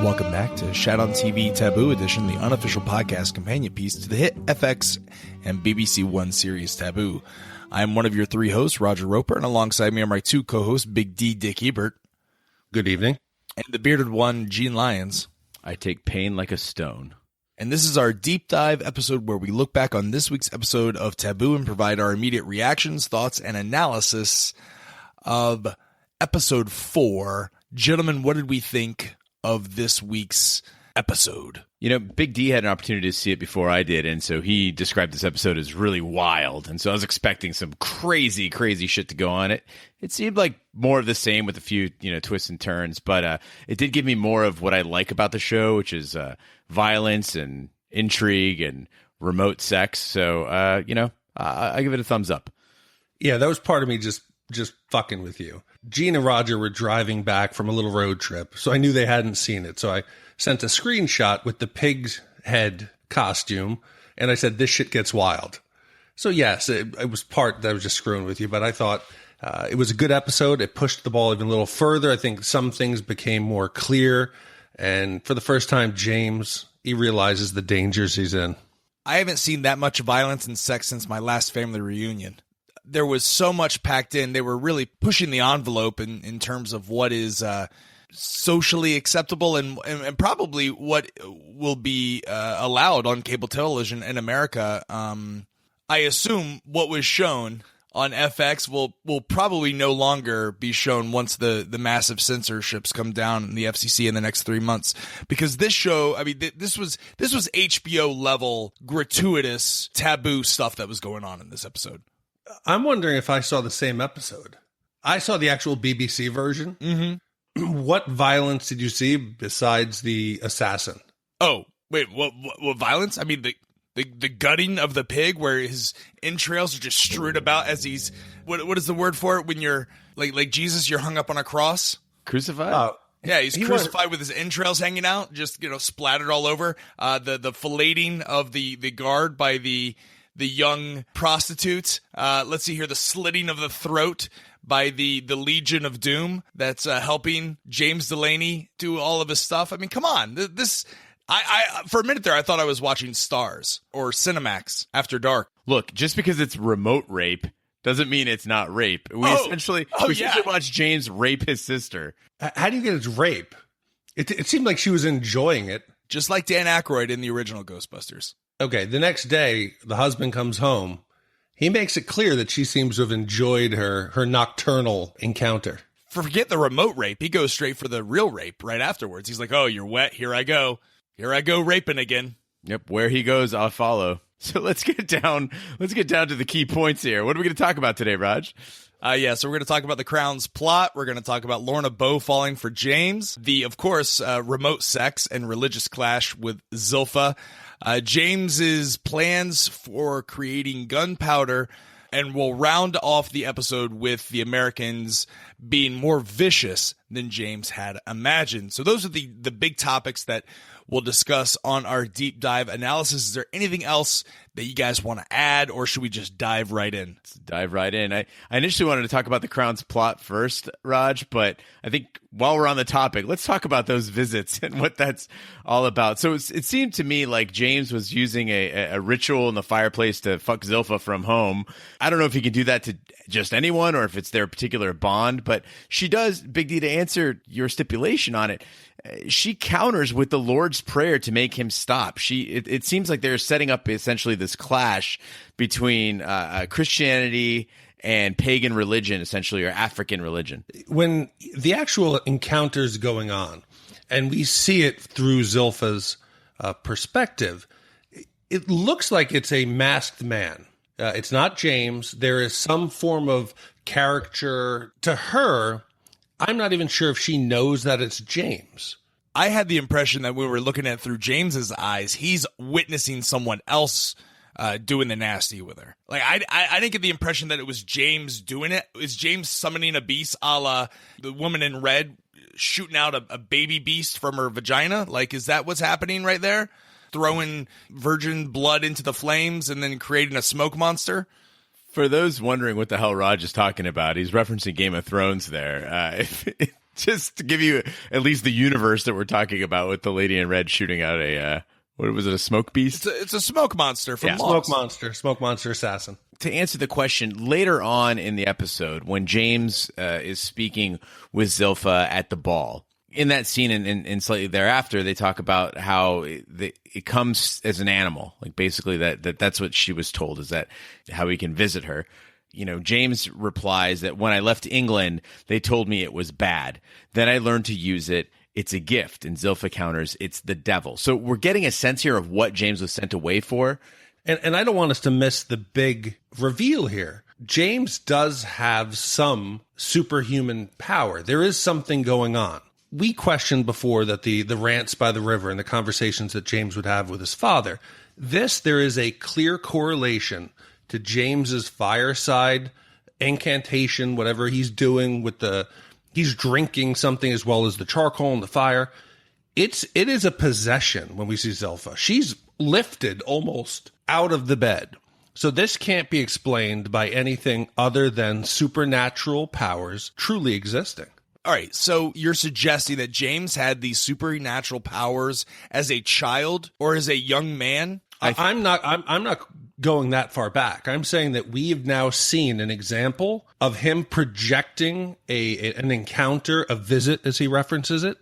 Welcome back to Shat On TV Taboo Edition, the unofficial podcast companion piece to the hit FX and BBC One series Taboo. I am one of your three hosts, Roger Roper, and alongside me are my two co-hosts, Big D, Dick Ebert. Good evening. And the bearded one, Gene Lyons. I take pain like a stone. And this is our deep dive episode where we look back on this week's episode of Taboo and provide our immediate reactions, thoughts, and analysis of episode 4. Gentlemen, what did we think of this week's episode? You know, Big D had an opportunity to see it before I did, and so he described this episode as really wild. And so I was expecting some crazy, crazy shit to go on it. It seemed like more of the same with a few, twists and turns, but it did give me more of what I like about the show, which is violence and intrigue and remote sex. So, I give it a thumbs up. Yeah, that was part of me just fucking with you. Gene and Roger were driving back from a little road trip, so I knew they hadn't seen it. So I sent a screenshot with the pig's head costume, and I said, this shit gets wild. So yes, it was part that I was just screwing with you, but I thought it was a good episode. It pushed the ball even a little further. I think some things became more clear, and for the first time, James, he realizes the dangers he's in. I haven't seen that much violence and sex since my last family reunion. There was so much packed in. They were really pushing the envelope in terms of what is socially acceptable and probably what will be allowed on cable television in America. I assume what was shown on FX will probably no longer be shown once the massive censorships come down in the FCC in the next 3 months. Because this show, I mean, this was HBO level gratuitous taboo stuff that was going on in this episode. I'm wondering if I saw the same episode. I saw the actual BBC version. Mm-hmm. What violence did you see besides the assassin? Oh, wait, what violence? I mean, the gutting of the pig where his entrails are just strewed about as he's, what is the word for it when you're, like Jesus, you're hung up on a cross? Crucified? Yeah, he's crucified with his entrails hanging out, just, splattered all over. The filleting of the guard by the young prostitutes. Let's see here, the slitting of the throat by the Legion of Doom that's helping James Delaney do all of his stuff. I mean, come on. I for a minute there, I thought I was watching Stars or Cinemax After Dark. Look, just because it's remote rape doesn't mean it's not rape. We essentially watch James rape his sister. How do you get it's rape? It seemed like she was enjoying it. Just like Dan Aykroyd in the original Ghostbusters. Okay, the next day, the husband comes home. He makes it clear that she seems to have enjoyed her nocturnal encounter. Forget the remote rape. He goes straight for the real rape right afterwards. He's like, oh, you're wet. Here I go. Here I go raping again. Yep, where he goes, I'll follow. So let's get down to the key points here. What are we going to talk about today, Raj? So we're going to talk about the Crown's plot. We're going to talk about Lorna Bow falling for James. Of course, remote sex and religious clash with Zilpha. James's plans for creating gunpowder, and we'll round off the episode with the Americans being more vicious than James had imagined. So those are the big topics that we'll discuss on our deep dive analysis. Is there anything else that you guys want to add, or should we just dive right in? Let's dive right in. I initially wanted to talk about the Crown's plot first, Raj, but I think while we're on the topic, let's talk about those visits and what that's all about. So it seemed to me like James was using a ritual in the fireplace to fuck Zilpha from home. I don't know if he can do that to just anyone or if it's their particular bond, but she does, Big D, to answer your stipulation on it, she counters with the Lord's Prayer to make him stop. It seems like they're setting up essentially this clash between Christianity and pagan religion, essentially, or African religion. When the actual encounter's going on, and we see it through Zilpha's perspective, it looks like it's a masked man. It's not James. There is some form of caricature to her. I'm not even sure if she knows that it's James. I had the impression that when we were looking at it through James's eyes, he's witnessing someone else doing the nasty with her. Like, I didn't get the impression that it was James doing it. Is James summoning a beast a la the woman in red shooting out a baby beast from her vagina? Like, is that what's happening right there? Throwing virgin blood into the flames and then creating a smoke monster? For those wondering what the hell Raj is talking about, he's referencing Game of Thrones there. Just to give you at least the universe that we're talking about with the lady in red shooting out what was it, a smoke beast? It's a smoke monster from Smoke Lost. Smoke monster assassin. To answer the question, later on in the episode, when James is speaking with Zilpha at the ball, in that scene and slightly thereafter, they talk about how it comes as an animal. Like basically that's what she was told, is that how he can visit her. James replies that when I left England, they told me it was bad. Then I learned to use it. It's a gift. And Zilpha counters, it's the devil. So we're getting a sense here of what James was sent away for. And I don't want us to miss the big reveal here. James does have some superhuman power. There is something going on. We questioned before that the rants by the river and the conversations that James would have with his father. There is a clear correlation to James's fireside incantation, whatever he's doing he's drinking something as well as the charcoal and the fire. It is a possession when we see Zilpha. She's lifted almost out of the bed. So this can't be explained by anything other than supernatural powers truly existing. All right, so you're suggesting that James had these supernatural powers as a child or as a young man? I'm not going that far back. I'm saying that we have now seen an example of him projecting an encounter, a visit, as he references it,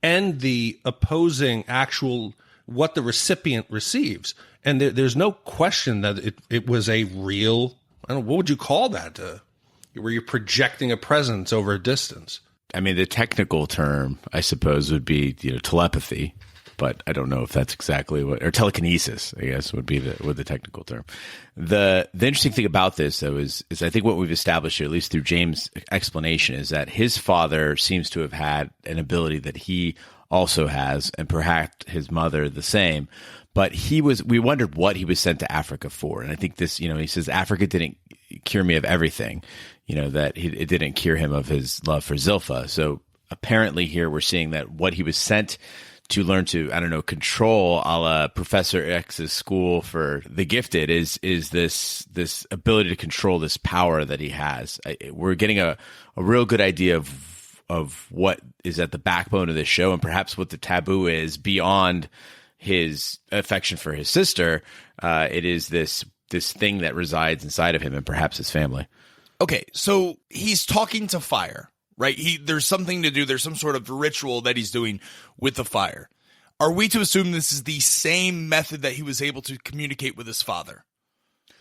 and the opposing actual what the recipient receives. And there's no question that it was a real, I don't know, what would you call that? Where you're projecting a presence over a distance. I mean, the technical term, I suppose, would be telepathy, but I don't know if that's exactly what, or telekinesis, I guess, would be the technical term. The interesting thing about this, though, is I think what we've established here, at least through James' explanation, is that his father seems to have had an ability that he also has, and perhaps his mother the same. But we wondered what he was sent to Africa for, and I think this, he says Africa didn't cure me of everything. That it didn't cure him of his love for Zilpha. So apparently here we're seeing that what he was sent to learn to, control a la Professor X's school for the gifted is this ability to control this power that he has. We're getting a real good idea of what is at the backbone of this show, and perhaps what the taboo is beyond his affection for his sister. It is this thing that resides inside of him and perhaps his family. Okay, so he's talking to fire, right? There's something to do. There's some sort of ritual that he's doing with the fire. Are we to assume this is the same method that he was able to communicate with his father?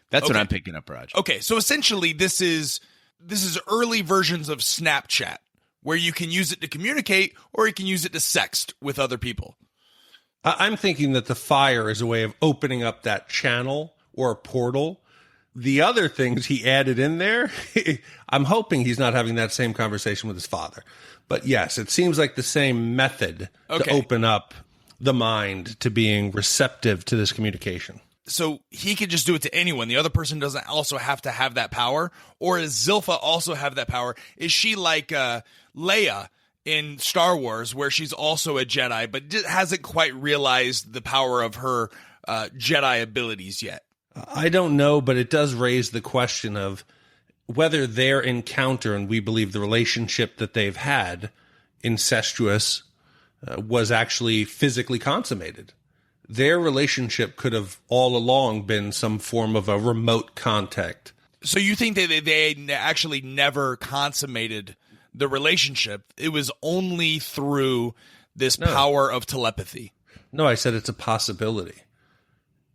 That's what I'm picking up, Raj. Okay, so essentially this is early versions of Snapchat, where you can use it to communicate or you can use it to sext with other people. I'm thinking that the fire is a way of opening up that channel or a portal. The other things he added in there, I'm hoping he's not having that same conversation with his father. But yes, it seems like the same method to open up the mind to being receptive to this communication. So he could just do it to anyone. The other person doesn't also have to have that power? Or does Zilpha also have that power? Is she like Leia in Star Wars, where she's also a Jedi, but hasn't quite realized the power of her Jedi abilities yet? I don't know, but it does raise the question of whether their encounter, and we believe the relationship that they've had, incestuous, was actually physically consummated. Their relationship could have all along been some form of a remote contact. So you think they actually never consummated the relationship? It was only through this power of telepathy? No, I said it's a possibility.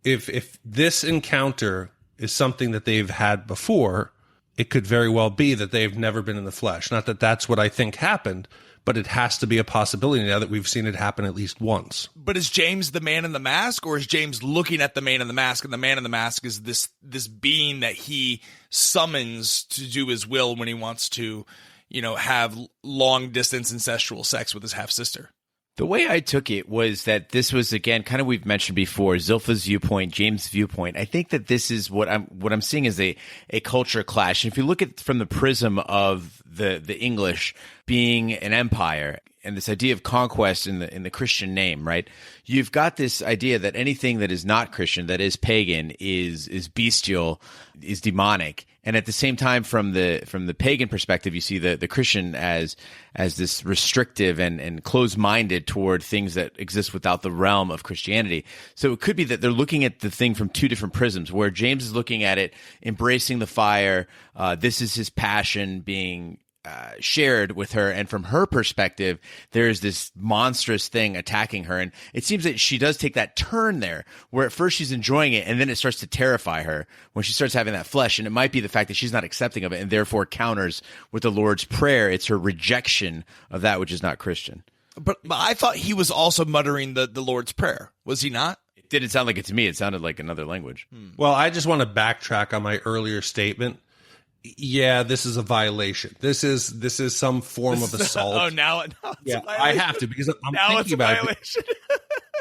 If this encounter is something that they've had before, it could very well be that they've never been in the flesh. Not that that's what I think happened, but it has to be a possibility now that we've seen it happen at least once. But is James the man in the mask, or is James looking at the man in the mask, and the man in the mask is this being that he summons to do his will when he wants to, have long-distance incestual sex with his half-sister? The way I took it was that this was, again, kind of we've mentioned before, Zilpha's viewpoint, James' viewpoint. I think that this is what I'm seeing as a culture clash. And if you look at it from the prism of the English being an empire and this idea of conquest in the Christian name, right? You've got this idea that anything that is not Christian, that is pagan, is bestial, is demonic. And at the same time, from the pagan perspective, you see the Christian as this restrictive and closed-minded toward things that exist without the realm of Christianity. So it could be that they're looking at the thing from two different prisms, where James is looking at it, embracing the fire. This is his passion being shared with her, and from her perspective, there's this monstrous thing attacking her. And it seems that she does take that turn there, where at first she's enjoying it, and then it starts to terrify her when she starts having that flesh. And it might be the fact that she's not accepting of it, and therefore counters with the Lord's Prayer. It's her rejection of that which is not Christian. But I thought he was also muttering the Lord's Prayer. Was he not? It didn't sound like it to me. It sounded like another language. Well, I just want to backtrack on my earlier statement. Yeah, this is a violation. This is some form of assault. Oh, now it's yeah, a violation. I have to, because I'm Now it's thinking a about violation.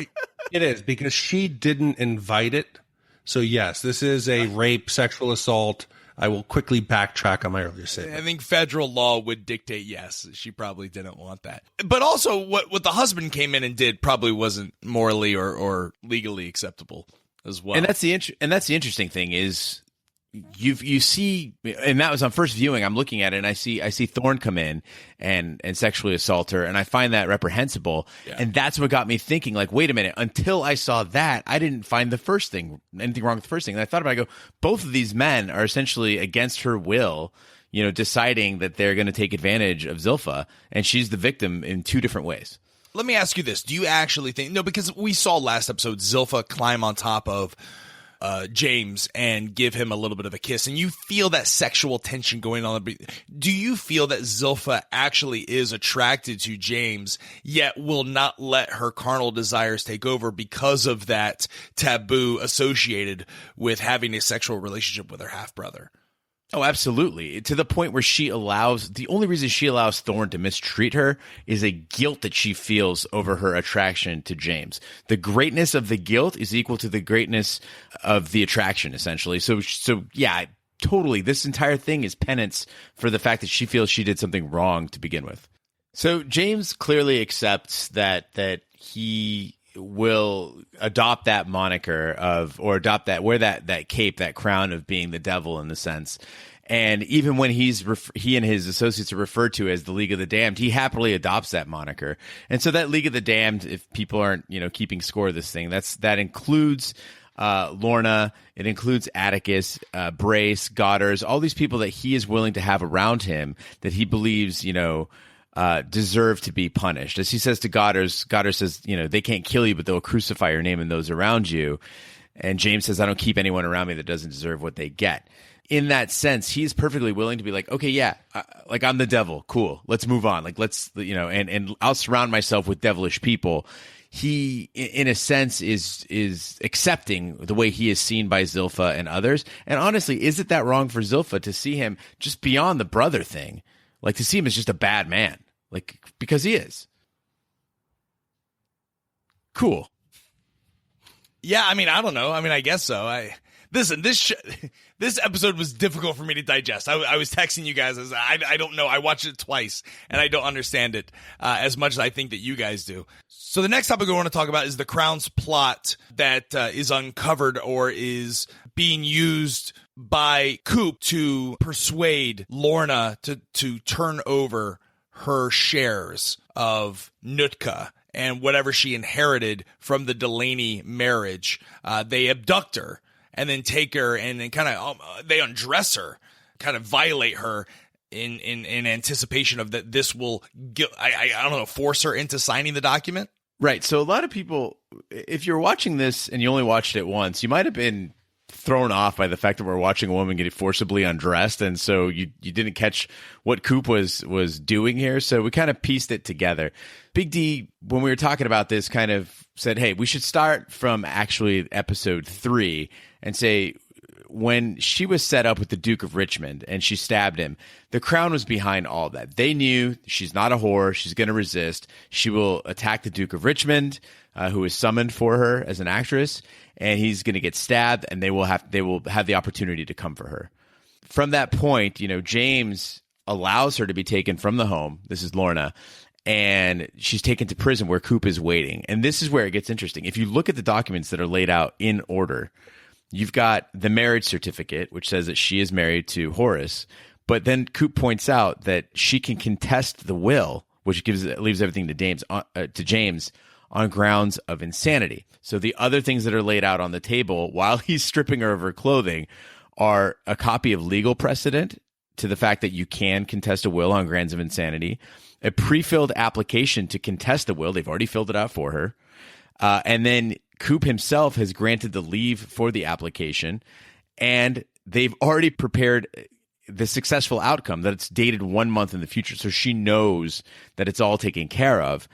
it. It is, because she didn't invite it. So yes, this is a rape, sexual assault. I will quickly backtrack on my earlier statement. I think federal law would dictate yes. She probably didn't want that. But also, what the husband came in and did probably wasn't morally or legally acceptable as well. And that's the interesting thing is, you see, and that was on first viewing. I'm looking at it, and I see Thorne come in and sexually assault her, and I find that reprehensible. Yeah. And that's what got me thinking, like, wait a minute. Until I saw that, I didn't find anything wrong with the first thing. And I thought about it, I go, both of these men are essentially against her will, deciding that they're going to take advantage of Zilpha, and she's the victim in two different ways. Let me ask you this: do you actually think? No, because we saw last episode Zilpha climb on top of James and give him a little bit of a kiss, and you feel that sexual tension going on. Do you feel that Zilpha actually is attracted to James, yet will not let her carnal desires take over because of that taboo associated with having a sexual relationship with her half-brother? Oh, absolutely. To the point where the only reason she allows Thorne to mistreat her is a guilt that she feels over her attraction to James. The greatness of the guilt is equal to the greatness of the attraction, essentially. So yeah, totally. This entire thing is penance for the fact that she feels she did something wrong to begin with. So James clearly accepts that he will adopt that moniker or adopt wear that cape, that crown of being the devil in the sense. And even when he and his associates are referred to as the League of the Damned, he happily adopts that moniker. And so that League of the Damned, if people aren't, keeping score of this thing, that includes Lorna, it includes Atticus, Brace, Godders, all these people that he is willing to have around him that he believes, deserve to be punished. As he says to Goddard says, they can't kill you, but they'll crucify your name and those around you. And James says, I don't keep anyone around me that doesn't deserve what they get. In that sense, he's perfectly willing to be like, okay, yeah, like I'm the devil. Cool. Let's move on. Like, let's, and I'll surround myself with devilish people. He, in a sense, is accepting the way he is seen by Zilpha and others. And honestly, is it that wrong for Zilpha to see him just beyond the brother thing? Like, to see him as just a bad man, like, because he is. Cool. Yeah, I don't know. I guess so. Listen, this episode was difficult for me to digest. I was texting you guys. I don't know. I watched it twice, and I don't understand it as much as I think that you guys do. So the next topic we want to talk about is the Crown's plot that is uncovered or is being used by Coop to persuade Lorna to turn over her shares of Nootka and whatever she inherited from the Delaney marriage. They abduct her and then take her and then kind of they undress her, kind of violate her in anticipation of that this will I don't know, force her into signing the document. Right. So a lot of people, if you're watching this and you only watched it once, you might have been thrown off by the fact that we're watching a woman get forcibly undressed, and so you didn't catch what Coop was doing here. So we kind of pieced it together. Big D, when we were talking about this, kind of said, hey, we should start from actually episode 3 and say, when she was set up with the Duke of Richmond and she stabbed him, the Crown was behind all that. They knew she's not a whore. She's going to resist. She will attack the Duke of Richmond, who is summoned for her as an actress, and he's going to get stabbed, and they will have the opportunity to come for her. From that point, James allows her to be taken from the home. This is Lorna. And she's taken to prison where Coop is waiting. And this is where it gets interesting. If you look at the documents that are laid out in order, You've got the marriage certificate, which says that she is married to Horace. But then Coop points out that she can contest the will, which leaves everything to James on grounds of insanity. So the other things that are laid out on the table while he's stripping her of her clothing are a copy of legal precedent to the fact that you can contest a will on grounds of insanity, a pre-filled application to contest the will. They've already filled it out for her. And then Coop himself has granted the leave for the application, and they've already prepared the successful outcome that it's dated 1 month in the future. So she knows that it's all taken care of.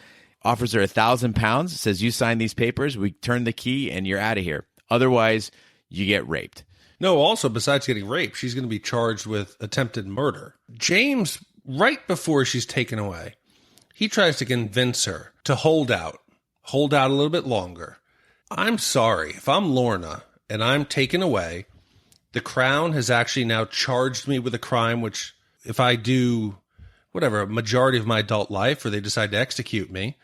Offers her £1,000, says, you sign these papers, we turn the key, and you're out of here. Otherwise, you get raped. No, also, besides getting raped, she's going to be charged with attempted murder. James, right before she's taken away, he tries to convince her to hold out a little bit longer. I'm sorry, if I'm Lorna and I'm taken away, the Crown has actually now charged me with a crime, which if I do, whatever, a majority of my adult life, or they decide to execute me,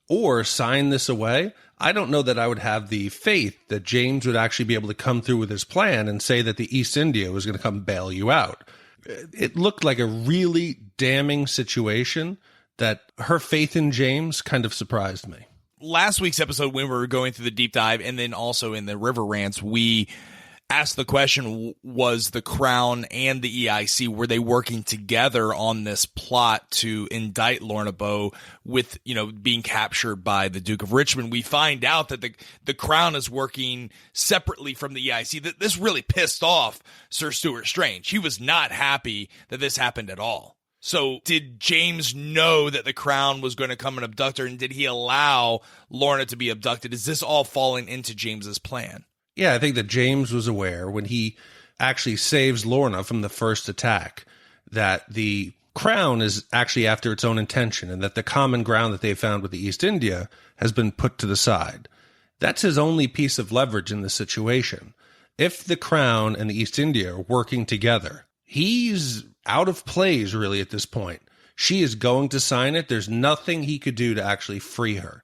or sign this away, I don't know that I would have the faith that James would actually be able to come through with his plan and say that the East India was going to come bail you out. It looked like a really damning situation that her faith in James kind of surprised me. Last week's episode, when we were going through the deep dive, and then also in the River Rants, we asked the question, was the Crown and the EIC, were they working together on this plot to indict Lorna Bow with, being captured by the Duke of Richmond? We find out that the Crown is working separately from the EIC. This really pissed off Sir Stuart Strange. He was not happy that this happened at all. So did James know that the Crown was going to come and abduct her, and did he allow Lorna to be abducted? Is this all falling into James's plan? Yeah, I think that James was aware when he actually saves Lorna from the first attack that the Crown is actually after its own intention, and that the common ground that they found with the East India has been put to the side. That's his only piece of leverage in this situation. If the Crown and the East India are working together, he's out of plays really at this point. She is going to sign it. There's nothing he could do to actually free her.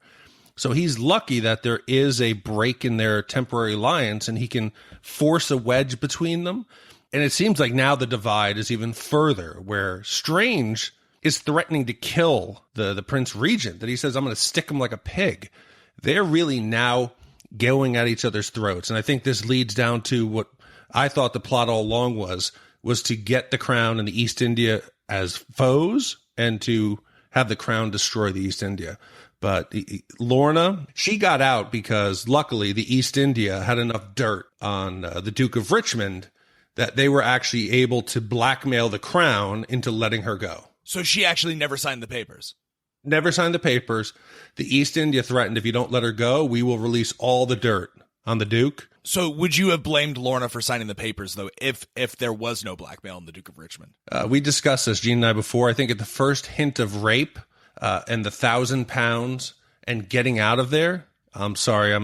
So he's lucky that there is a break in their temporary alliance and he can force a wedge between them. And it seems like now the divide is even further, where Strange is threatening to kill the Prince Regent, that he says, I'm going to stick him like a pig. They're really now going at each other's throats. And I think this leads down to what I thought the plot all along was to get the Crown and the East India as foes and to have the Crown destroy the East India. But Lorna, she got out because luckily the East India had enough dirt on the Duke of Richmond that they were actually able to blackmail the Crown into letting her go. So she actually never signed the papers? Never signed the papers. The East India threatened, if you don't let her go, we will release all the dirt on the Duke. So would you have blamed Lorna for signing the papers, though, if there was no blackmail on the Duke of Richmond? We discussed this, Gene and I, before. I think at the first hint of rape, and the £1,000 and getting out of there, I'm sorry.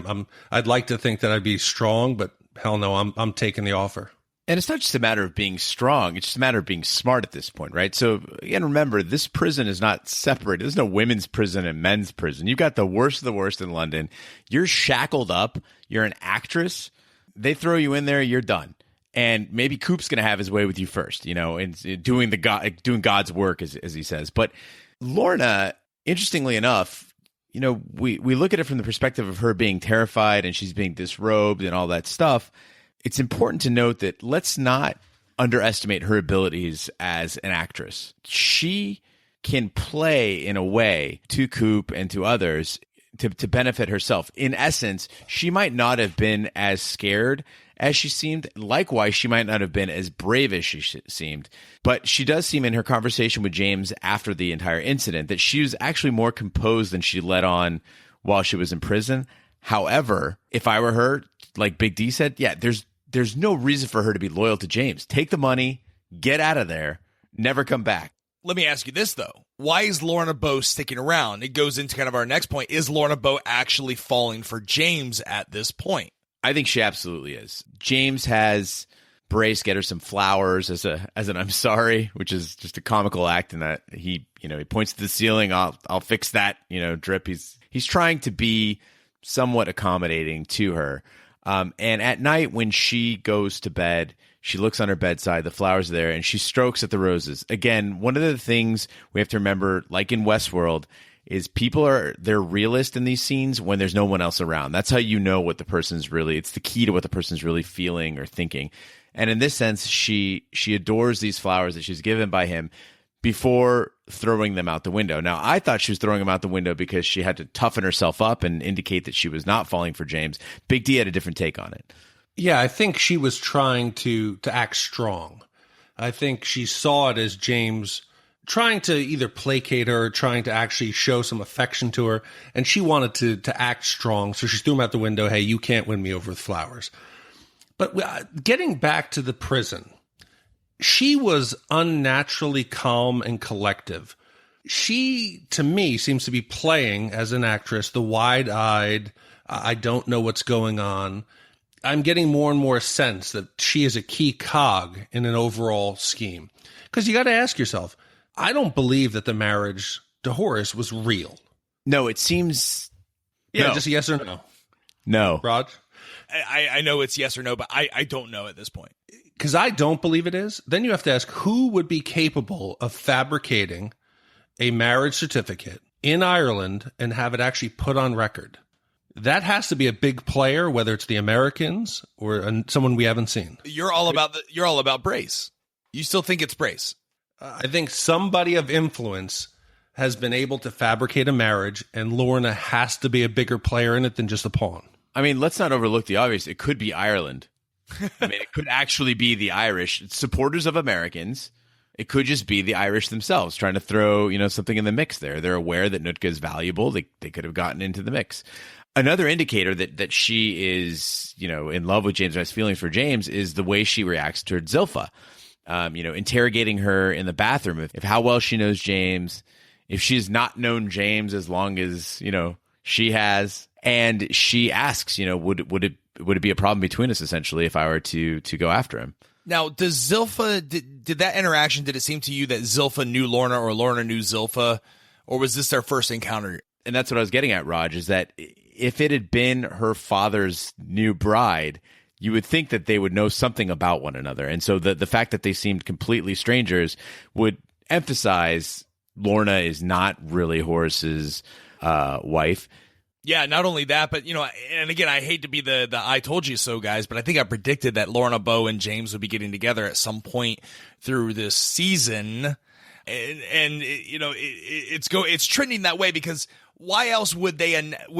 I'd like to think that I'd be strong, but hell no, I'm taking the offer. And it's not just a matter of being strong. It's just a matter of being smart at this point, right? So again, remember, this prison is not separated. There's no women's prison and men's prison. You've got the worst of the worst in London. You're shackled up. You're an actress. They throw you in there. You're done. And maybe Coop's going to have his way with you first, and doing God's work, as he says. But Lorna, interestingly enough, we look at it from the perspective of her being terrified and she's being disrobed and all that stuff. It's important to note that let's not underestimate her abilities as an actress. She can play in a way to Coop and to others to benefit herself. In essence, she might not have been as scared as she seemed. Likewise, she might not have been as brave as she seemed. But she does seem in her conversation with James after the entire incident that she was actually more composed than she let on while she was in prison. However, if I were her, like Big D said, yeah, there's no reason for her to be loyal to James. Take the money, get out of there, never come back. Let me ask you this, though. Why is Lorna Bow sticking around? It goes into kind of our next point. Is Lorna Bow actually falling for James at this point? I think she absolutely is. James has Brace get her some flowers as an I'm sorry, which is just a comical act in that he points to the ceiling. I'll fix that, drip. He's trying to be somewhat accommodating to her. And at night when she goes to bed, she looks on her bedside, the flowers are there, and she strokes at the roses. Again, one of the things we have to remember, like in Westworld, is they're realist in these scenes when there's no one else around. That's how you know what the person's really, it's the key to what the person's really feeling or thinking. And in this sense, she adores these flowers that she's given by him before throwing them out the window. Now, I thought she was throwing them out the window because she had to toughen herself up and indicate that she was not falling for James. Big D had a different take on it. Yeah, I think she was trying to act strong. I think she saw it as James trying to either placate her, trying to actually show some affection to her, and she wanted to act strong, so she threw him out the window. Hey, you can't win me over with flowers. But getting back to the prison, she was unnaturally calm and collective. She, to me, seems to be playing as an actress, the wide-eyed, I don't know what's going on. I'm getting more and more sense that she is a key cog in an overall scheme. Because you got to ask yourself, I don't believe that the marriage to Horace was real. No, it seems... Yeah, no. Just a yes or no. No. Raj? I know it's yes or no, but I don't know at this point. Because I don't believe it is. Then you have to ask, who would be capable of fabricating a marriage certificate in Ireland and have it actually put on record? That has to be a big player, whether it's the Americans or someone we haven't seen. You're all about Brace. You still think it's Brace? I think somebody of influence has been able to fabricate a marriage, and Lorna has to be a bigger player in it than just a pawn. I mean, let's not overlook the obvious. It could be Ireland. I mean, it could actually be the Irish supporters of Americans. It could just be the Irish themselves trying to throw, something in the mix there. They're aware that Nootka is valuable. They could have gotten into the mix. Another indicator that she is, in love with James, has feelings for James, is the way she reacts toward Zilpha. Interrogating her in the bathroom, if how well she knows James, if she's not known James as long as, she has. And she asks, would it be a problem between us, essentially, if I were to go after him? Now, does Zilpha, did that interaction, did it seem to you that Zilpha knew Lorna or Lorna knew Zilpha, or was this their first encounter? And that's what I was getting at, Raj, is that if it had been her father's new bride, you would think that they would know something about one another. And so the fact that they seemed completely strangers would emphasize Lorna is not really Horace's wife. Yeah, not only that, but, and again, I hate to be the I told you so guys, but I think I predicted that Lorna Bow and James would be getting together at some point through this season. And it's trending that way, because why else would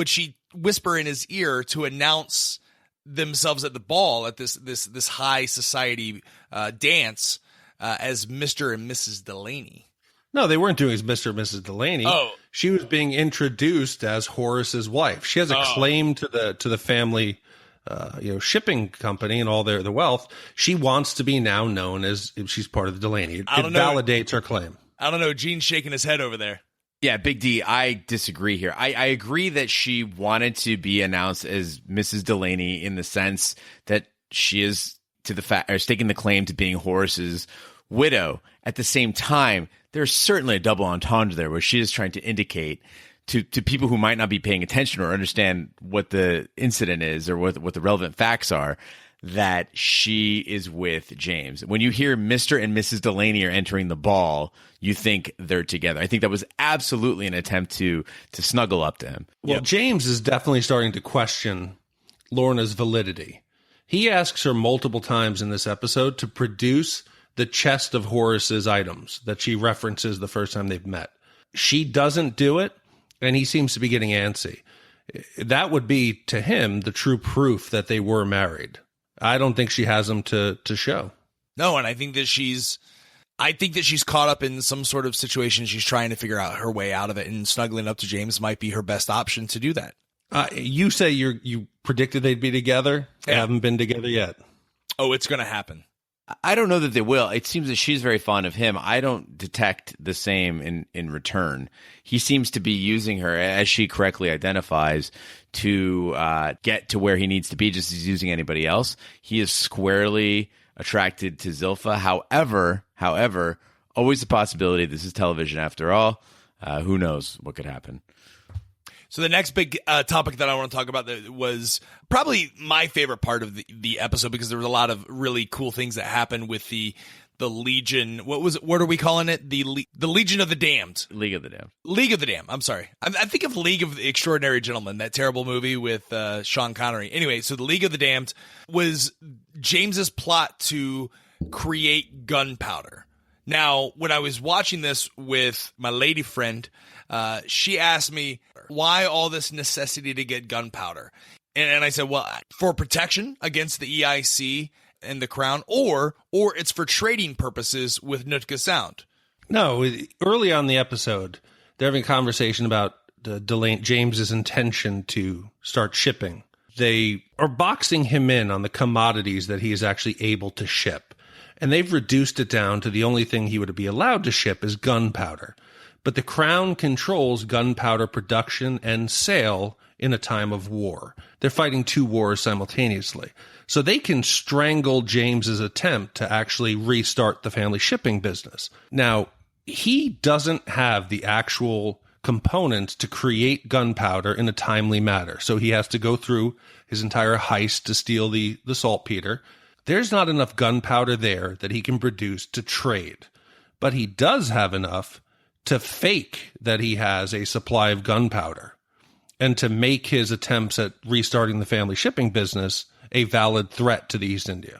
she whisper in his ear to announce themselves at the ball at this high society dance as Mr. and Mrs. Delaney? No, they weren't doing as Mr. and Mrs. Delaney. Oh. She was being introduced as Horace's wife. She has a claim to the family shipping company and all the wealth. She wants to be now known as she's part of the Delaney. It validates her claim. I don't know. Gene's shaking his head over there. Yeah, Big D, I disagree here. I agree that she wanted to be announced as Mrs. Delaney in the sense that she is staking the claim to being Horace's widow. At the same time, there's certainly a double entendre there where she is trying to indicate to people who might not be paying attention or understand what the incident is or what the relevant facts are, that she is with James. When you hear Mr. and Mrs. Delaney are entering the ball, you think they're together. I think that was absolutely an attempt to snuggle up to him. Well, James is definitely starting to question Lorna's validity. He asks her multiple times in this episode to produce the chest of Horace's items that she references the first time they've met. She doesn't do it, and he seems to be getting antsy. That would be, to him, the true proof that they were married. I don't think she has them to show. No, and I think that she's caught up in some sort of situation. She's trying to figure out her way out of it, and snuggling up to James might be her best option to do that. You say you predicted they'd be together. They haven't been together yet. Oh, it's going to happen. I don't know that they will. It seems that she's very fond of him. I don't detect the same in return. He seems to be using her, as she correctly identifies, to get to where he needs to be, just as he's using anybody else. He is squarely attracted to Zilpha. However, always a possibility. This is television after all. Who knows what could happen. So the next big topic that I want to talk about that was probably my favorite part of the episode, because there was a lot of really cool things that happened with the Legion. What are we calling it? The Legion of the Damned. League of the Damned. League of the Damned. I'm sorry. I think of League of the Extraordinary Gentlemen, that terrible movie with Sean Connery. Anyway, so the League of the Damned was James's plot to create gunpowder. Now, when I was watching this with my lady friend, she asked me, why all this necessity to get gunpowder? And I said, well, for protection against the EIC and the Crown, or it's for trading purposes with Nootka Sound. No, early on in the episode, they're having a conversation about James's intention to start shipping. They are boxing him in on the commodities that he is actually able to ship. And they've reduced it down to the only thing he would be allowed to ship is gunpowder. But the Crown controls gunpowder production and sale in a time of war. They're fighting two wars simultaneously. So they can strangle James's attempt to actually restart the family shipping business. Now, he doesn't have the actual components to create gunpowder in a timely manner. So he has to go through his entire heist to steal the saltpeter. There's not enough gunpowder there that he can produce to trade. But he does have enough to fake that he has a supply of gunpowder and to make his attempts at restarting the family shipping business a valid threat to the East India.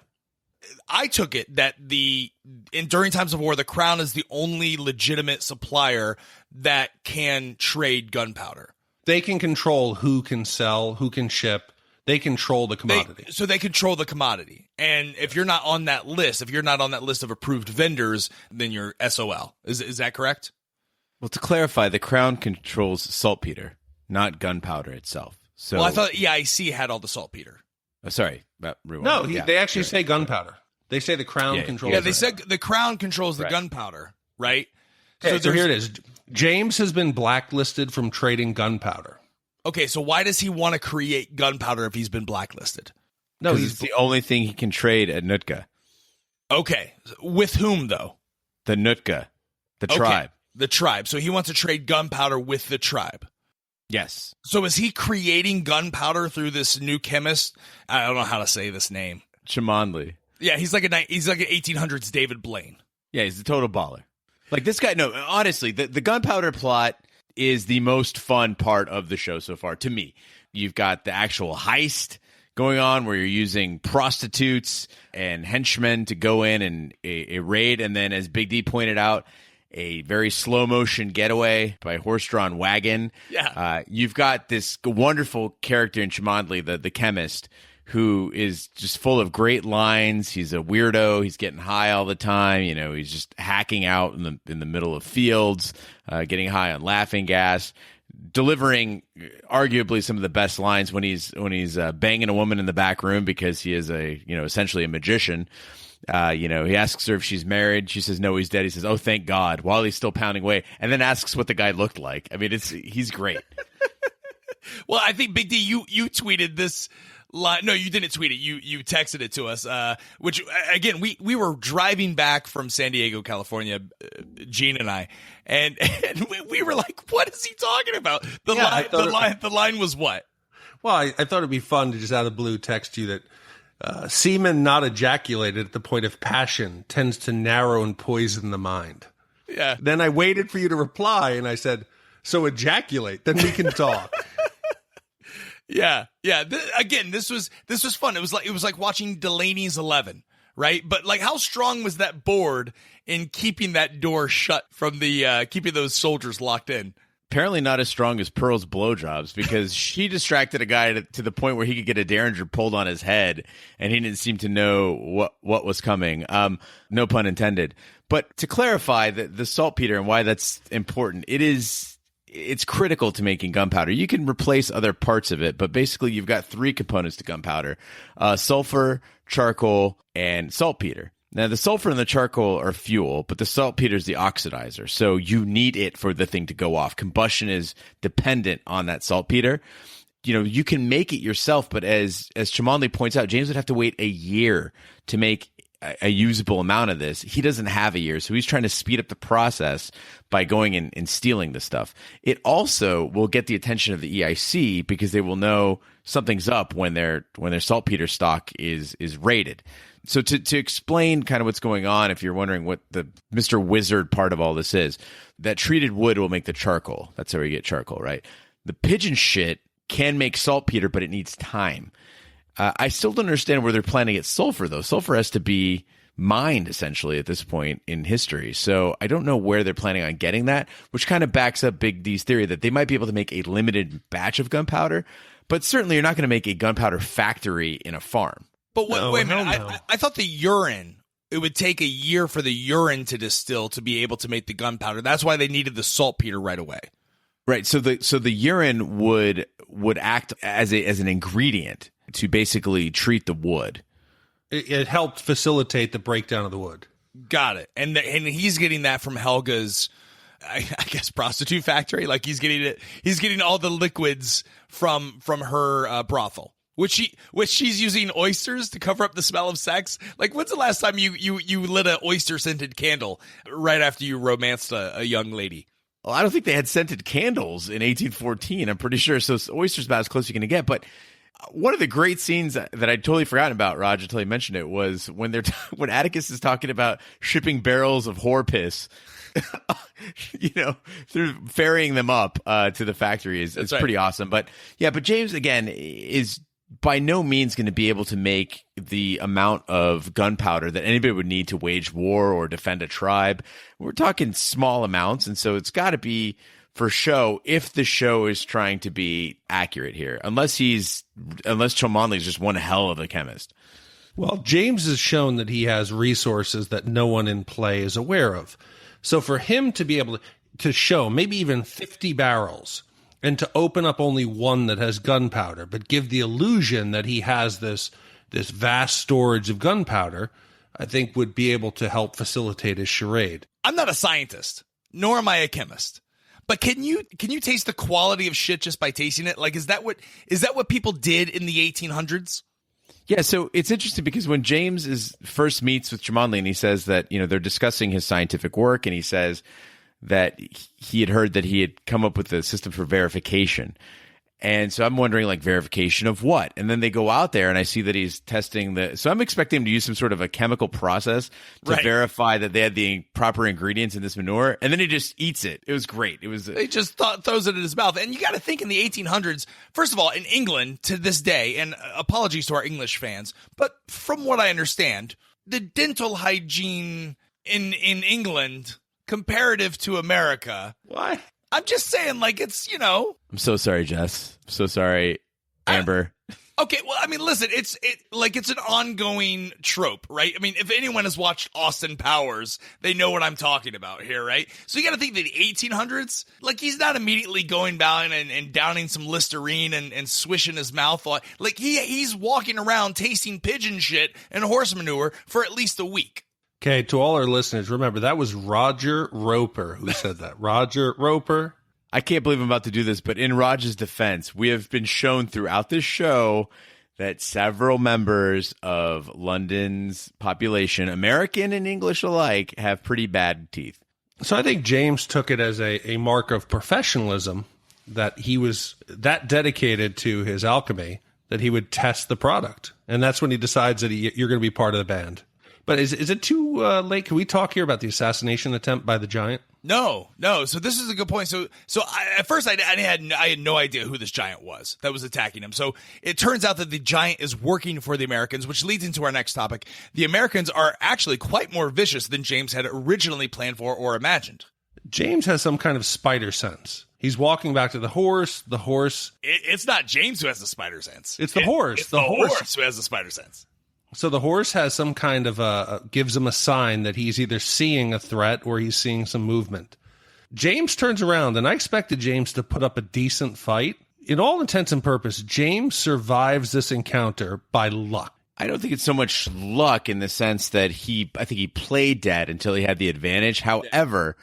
I took it that during times of war, the Crown is the only legitimate supplier that can trade gunpowder. They can control who can sell, who can ship. They control the commodity. So they control the commodity. And if you're not on that list, of approved vendors, then you're SOL. Is that correct? Well, to clarify, the Crown controls saltpeter, not gunpowder itself. So, I thought EIC had all the saltpeter. Oh, sorry. No, they actually say gunpowder. They say the Crown controls. Yeah, they said the Crown controls the gunpowder, right? Okay, so here it is. James has been blacklisted from trading gunpowder. Okay, so why does he want to create gunpowder if he's been blacklisted? No, he's the only thing he can trade at Nootka. Okay, with whom though? The Nootka, the tribe. The tribe. So he wants to trade gunpowder with the tribe. Yes. So is he creating gunpowder through this new chemist? I don't know how to say this name. Chimandli. Yeah, he's like an 1800s David Blaine. Yeah, he's a total baller. Like this guy. No, honestly, the gunpowder plot is the most fun part of the show so far to me. You've got the actual heist going on where you're using prostitutes and henchmen to go in and a raid, and then as Big D pointed out, a very slow motion getaway by horse-drawn wagon. Yeah. You've got this wonderful character in Chimandli, the chemist, who is just full of great lines. He's a weirdo. He's getting high all the time. You know, he's just hacking out in the middle of fields, getting high on laughing gas, delivering arguably some of the best lines when he's banging a woman in the back room because he is essentially a magician. He asks her if she's married. She says no, he's dead. He says, "Oh, thank God," while he's still pounding away, and then asks what the guy looked like. I mean, he's great. Well, I think Big D, you tweeted this line. No, you didn't tweet it. You texted it to us. Which again, we were driving back from San Diego, California, Gene and I, and we were like, "What is he talking about?" The line was what? Well, I thought it'd be fun to just out of the blue text you that. Semen not ejaculated at the point of passion tends to narrow and poison the mind. Yeah. Then I waited for you to reply, and I said, "So ejaculate, then we can talk." Yeah. Again, this was fun. It was like watching Delaney's 11, right? But like, how strong was that board in keeping that door shut from the keeping those soldiers locked in? Apparently not as strong as Pearl's blowjobs, because she distracted a guy to the point where he could get a derringer pulled on his head, and he didn't seem to know what was coming. No pun intended. But to clarify the saltpeter and why that's important, it's critical to making gunpowder. You can replace other parts of it, but basically you've got three components to gunpowder: sulfur, charcoal, and saltpeter. Now, the sulfur and the charcoal are fuel, but the saltpeter is the oxidizer. So you need it for the thing to go off. Combustion is dependent on that saltpeter. You can make it yourself, but as Chimandli points out, James would have to wait a year to make a usable amount of this. He doesn't have a year, so he's trying to speed up the process by going and stealing the stuff. It also will get the attention of the EIC because they will know something's up when their saltpeter stock is raided. So to explain kind of what's going on, if you're wondering what the Mr. Wizard part of all this is, that treated wood will make the charcoal. That's how we get charcoal, right? The pigeon shit can make saltpeter, but it needs time. I still don't understand where they're planning to get sulfur, though. Sulfur has to be mined, essentially, at this point in history. So I don't know where they're planning on getting that, which kind of backs up Big D's theory that they might be able to make a limited batch of gunpowder, but certainly you're not going to make a gunpowder factory in a farm. But wait a minute. I thought the urine, it would take a year for the urine to distill to be able to make the gunpowder. That's why they needed the saltpeter right away. Right. So the urine would act as an ingredient to basically treat the wood. It helped facilitate the breakdown of the wood. Got it. And he's getting that from Helga's, I guess, prostitute factory. Like he's getting all the liquids from her brothel, which she's using oysters to cover up the smell of sex. Like, when's the last time you lit an oyster scented candle right after you romanced a young lady? Well, I don't think they had scented candles in 1814. I'm pretty sure. So oysters about as close as you're going to get. But one of the great scenes that I'd totally forgotten about, Raj, until you mentioned it, was when when Atticus is talking about shipping barrels of whore piss, they're ferrying them up to the factory. It's right. Pretty awesome. But James, again, is by no means going to be able to make the amount of gunpowder that anybody would need to wage war or defend a tribe. We're talking small amounts, and so it's got to be for show, if the show is trying to be accurate here, unless Cholmondeley is just one hell of a chemist. Well, James has shown that he has resources that no one in play is aware of. So for him to be able to show maybe even 50 barrels and to open up only one that has gunpowder, but give the illusion that he has this vast storage of gunpowder, I think would be able to help facilitate his charade. I'm not a scientist, nor am I a chemist. But can you taste the quality of shit just by tasting it? Like, is that what people did in the 1800s? Yeah, so it's interesting because when James first meets with Cholmondeley and he says that, they're discussing his scientific work, and he says that he had heard that he had come up with a system for verification. And so I'm wondering, like, verification of what? And then they go out there and I see that he's testing so I'm expecting him to use some sort of a chemical process to verify that they had the proper ingredients in this manure. And then he just eats it. It was great. He just throws it in his mouth. And you got to think in the 1800s, first of all, in England to this day, and apologies to our English fans, but from what I understand, the dental hygiene in England comparative to America. What? I'm just saying, like, it's, I'm so sorry, Jess. I'm so sorry, Amber. Okay, well, I mean, listen, it's an ongoing trope, right? I mean, if anyone has watched Austin Powers, they know what I'm talking about here, right? So you got to think that the 1800s, like, he's not immediately going down and downing some Listerine and swishing his mouth. Like, he's walking around tasting pigeon shit and horse manure for at least a week. Okay, to all our listeners, remember, that was Roger Roper who said that. Roger Roper. I can't believe I'm about to do this, but in Roger's defense, we have been shown throughout this show that several members of London's population, American and English alike, have pretty bad teeth. So I think James took it as a mark of professionalism that he was that dedicated to his alchemy that he would test the product. And that's when he decides that you're going to be part of the band. But is it too late? Can we talk here about the assassination attempt by the giant? No. So this is a good point. So at first I had no idea who this giant was that was attacking him. So it turns out that the giant is working for the Americans, which leads into our next topic. The Americans are actually quite more vicious than James had originally planned for or imagined. James has some kind of spider sense. He's walking back to the horse. The horse. It's not James who has the spider sense. It's the horse. It's the horse who has the spider sense. So the horse has some kind of gives him a sign that he's either seeing a threat or he's seeing some movement. James turns around, and I expected James to put up a decent fight. In all intents and purposes, James survives this encounter by luck. I don't think it's so much luck in the sense that I think he played dead until he had the advantage. However,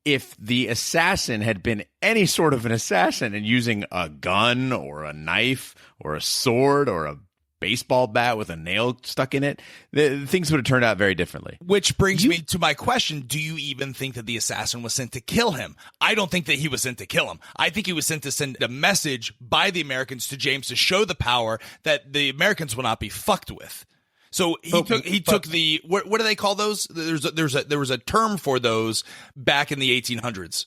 if the assassin had been any sort of an assassin and using a gun or a knife or a sword or a baseball bat with a nail stuck in it, things would have turned out very differently. Which brings me to my question. Do you even think that the assassin was sent to kill him? I don't think that he was sent to kill him. I think he was sent to send a message by the Americans to James to show the power that the Americans will not be fucked with. So he took the what do they call those? There was a term for those back in the 1800s.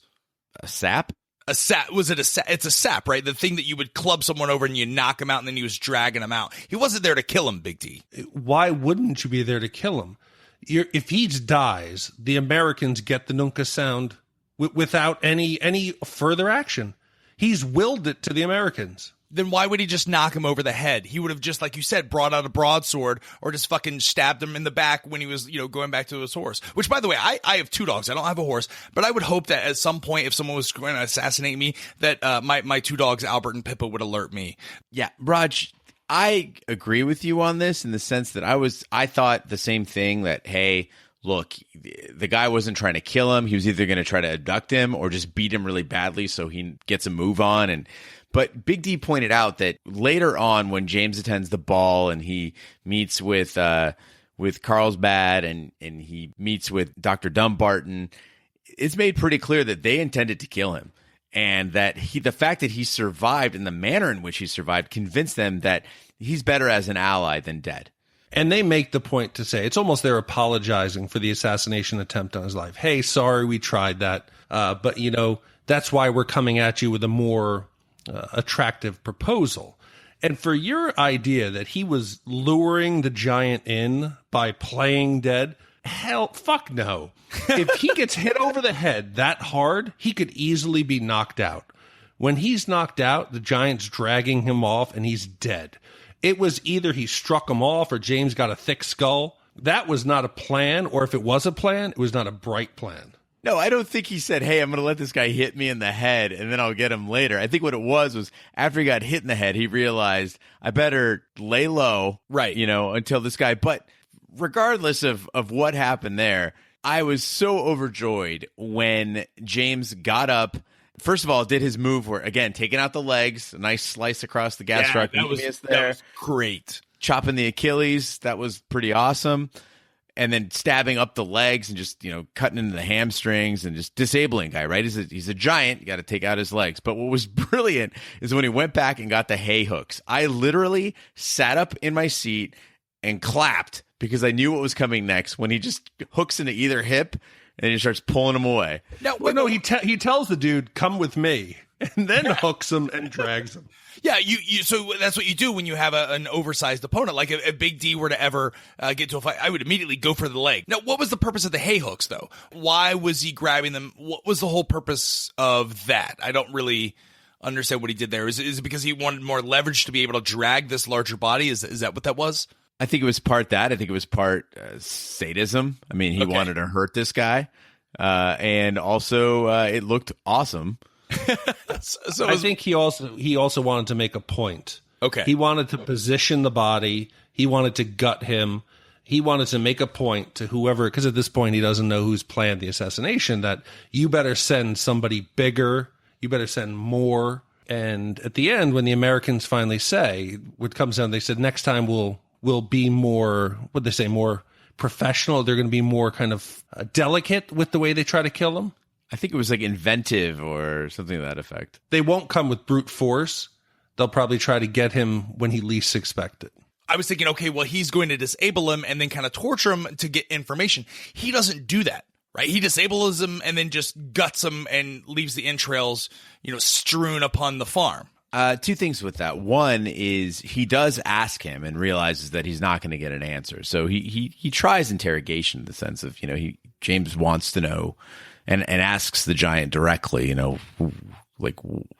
A sap? A sap. Was it a sap? It's a sap, right? The thing that you would club someone over and you knock him out, and then he was dragging him out. He wasn't there to kill him, Big D. Why wouldn't you be there to kill him? If he dies, the Americans get the Nunca sound without any further action. He's willed it to the Americans. Then why would he just knock him over the head? He would have just, like you said, brought out a broadsword or just fucking stabbed him in the back when he was, going back to his horse. Which, by the way, I have 2 dogs. I don't have a horse, but I would hope that at some point, if someone was going to assassinate me, that my 2 dogs, Albert and Pippa, would alert me. Yeah, Raj, I agree with you on this in the sense that I thought the same thing, that, hey, look, the guy wasn't trying to kill him. He was either going to try to abduct him or just beat him really badly so he gets a move on. But Big D pointed out that later on, when James attends the ball and he meets with Carlsbad and he meets with Dr. Dumbarton, it's made pretty clear that they intended to kill him. And that the fact that he survived and the manner in which he survived convinced them that he's better as an ally than dead. And they make the point to say, it's almost they're apologizing for the assassination attempt on his life. Hey, sorry, we tried that. But, that's why we're coming at you with a more attractive proposal. And for your idea that he was luring the giant in by playing dead, hell, fuck no. If he gets hit over the head that hard, he could easily be knocked out. When he's knocked out, the giant's dragging him off and he's dead. It was either he struck him off or James got a thick skull. That was not a plan, or if it was a plan, it was not a bright plan. No, I don't think he said, hey, I'm going to let this guy hit me in the head and then I'll get him later. I think what it was after he got hit in the head, he realized I better lay low, right? Until this guy. But regardless of what happened there, I was so overjoyed when James got up. First of all, did his move where, again, taking out the legs, a nice slice across the gastroc. That was great. Chopping the Achilles, that was pretty awesome. And then stabbing up the legs and just, cutting into the hamstrings and just disabling guy, right? He's a giant. You got to take out his legs. But what was brilliant is when he went back and got the hay hooks. I literally sat up in my seat and clapped because I knew what was coming next when he just hooks into either hip and he starts pulling him away. He tells the dude, come with me, and then hooks him and drags him. Yeah, so that's what you do when you have an oversized opponent. Like if Big D were to ever get to a fight, I would immediately go for the leg. Now, what was the purpose of the hay hooks, though? Why was he grabbing them? What was the whole purpose of that? I don't really understand what he did there. Is it because he wanted more leverage to be able to drag this larger body? Is that what that was? I think it was part that. I think it was part sadism. I mean, he wanted to hurt this guy. And also, it looked awesome. I think he also wanted to make a point. Okay. He wanted to position the body. He wanted to gut him. He wanted to make a point to whoever, because at this point he doesn't know who's planned the assassination, that you better send somebody bigger. You better send more. And at the end, when the Americans finally say, what comes down, they said, next time we'll be more, what'd they say, more professional. They're going to be more kind of delicate with the way they try to kill him. I think it was like inventive or something to that effect. They won't come with brute force. They'll probably try to get him when he least expects it. I was thinking, okay, well, he's going to disable him and then kind of torture him to get information. He doesn't do that, right? He disables him and then just guts him and leaves the entrails, strewn upon the farm. 2 things with that. One is he does ask him and realizes that he's not going to get an answer. So he tries interrogation in the sense of, James wants to know and asks the giant directly,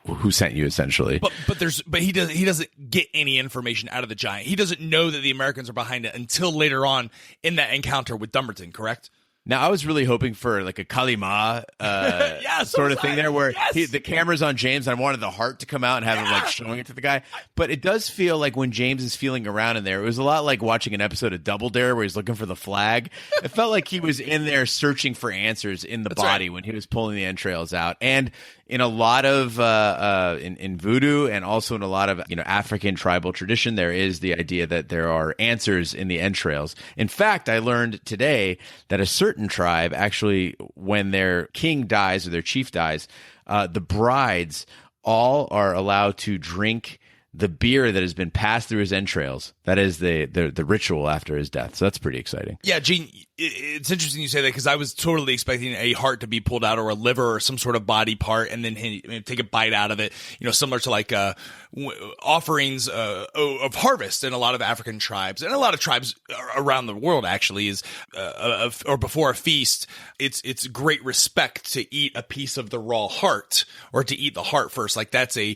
who sent you, essentially. But he doesn't get any information out of the giant. He doesn't know that the Americans are behind it until later on in that encounter with Dumbarton, correct? Now, I was really hoping for like a Kalima sort of thing there where the camera's on James and I wanted the heart to come out and have him like showing it to the guy. But it does feel like when James is feeling around in there, it was a lot like watching an episode of Double Dare where he's looking for the flag. It felt like he was in there searching for answers in the body when he was pulling the entrails out. And in a lot of in voodoo and also in a lot of African tribal tradition, there is the idea that there are answers in the entrails. In fact, I learned today that a certain tribe actually, when their king dies or their chief dies, the brides all are allowed to drink the beer that has been passed through his entrails. That is the ritual after his death. So that's pretty exciting. Yeah, Gene, it's interesting you say that because I was totally expecting a heart to be pulled out or a liver or some sort of body part and then take a bite out of it, similar to like offerings of harvest in a lot of African tribes and a lot of tribes around the world actually is or before a feast, it's great respect to eat a piece of the raw heart or to eat the heart first. Like that's a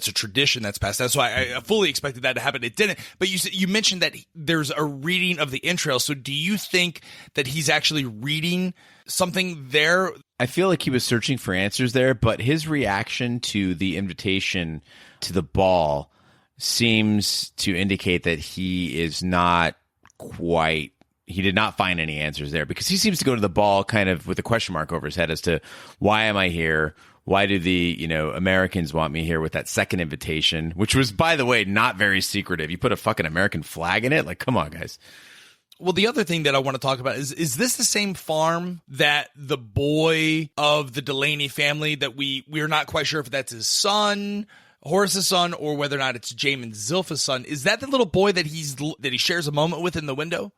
tradition that's passed down. So I fully expected that to happen. It didn't. But you mentioned that there's a reading of the entrails. So do you think that he's actually reading something there? I feel like he was searching for answers there, but his reaction to the invitation to the ball seems to indicate that he is not quite. He did not find any answers there because he seems to go to the ball kind of with a question mark over his head as to why am I here? Why do the Americans want me here with that second invitation, which was, by the way, not very secretive. You put a fucking American flag in it? Like, come on, guys. Well, the other thing that I want to talk about is this the same farm that the boy of the Delaney family that we're not quite sure if that's his son, Horace's son, or whether or not it's James and Zilpha's son. Is that the little boy that he shares a moment with in the window?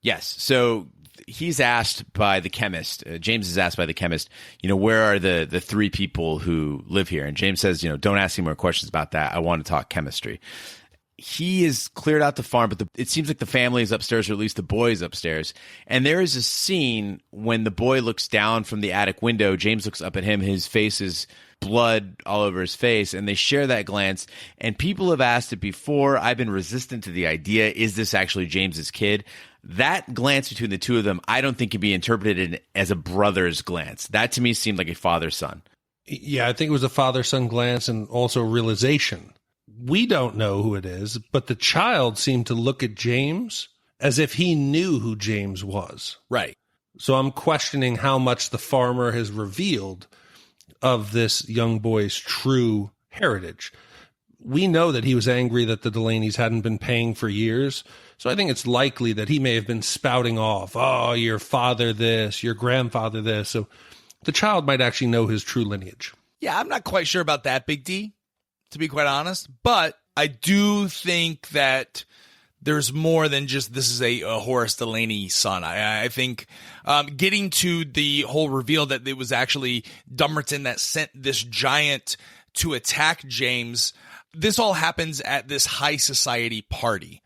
Yes. So he's asked by the chemist, James is asked by the chemist, where are the three people who live here? And James says, don't ask any more questions about that. I want to talk chemistry. He is cleared out the farm, but it seems like the family is upstairs, or at least the boy is upstairs. And there is a scene when the boy looks down from the attic window. James looks up at him. His face is blood all over his face, and they share that glance. And people have asked it before. I've been resistant to the idea, is this actually James's kid? That glance between the two of them, I don't think can be interpreted as a brother's glance. That to me seemed like a father-son. Yeah, I think it was a father-son glance and also realization. We don't know who it is, but the child seemed to look at James as if he knew who James was. Right. So I'm questioning how much the farmer has revealed of this young boy's true heritage. We know that he was angry that the Delaneys hadn't been paying for years. So I think it's likely that he may have been spouting off, oh, your father this, your grandfather this. So the child might actually know his true lineage. Yeah, I'm not quite sure about that, Big D, to be quite honest. But I do think that there's more than just this is a Horace Delaney son. I think getting to the whole reveal that it was actually Dummerton that sent this giant to attack James. This all happens at this high society party.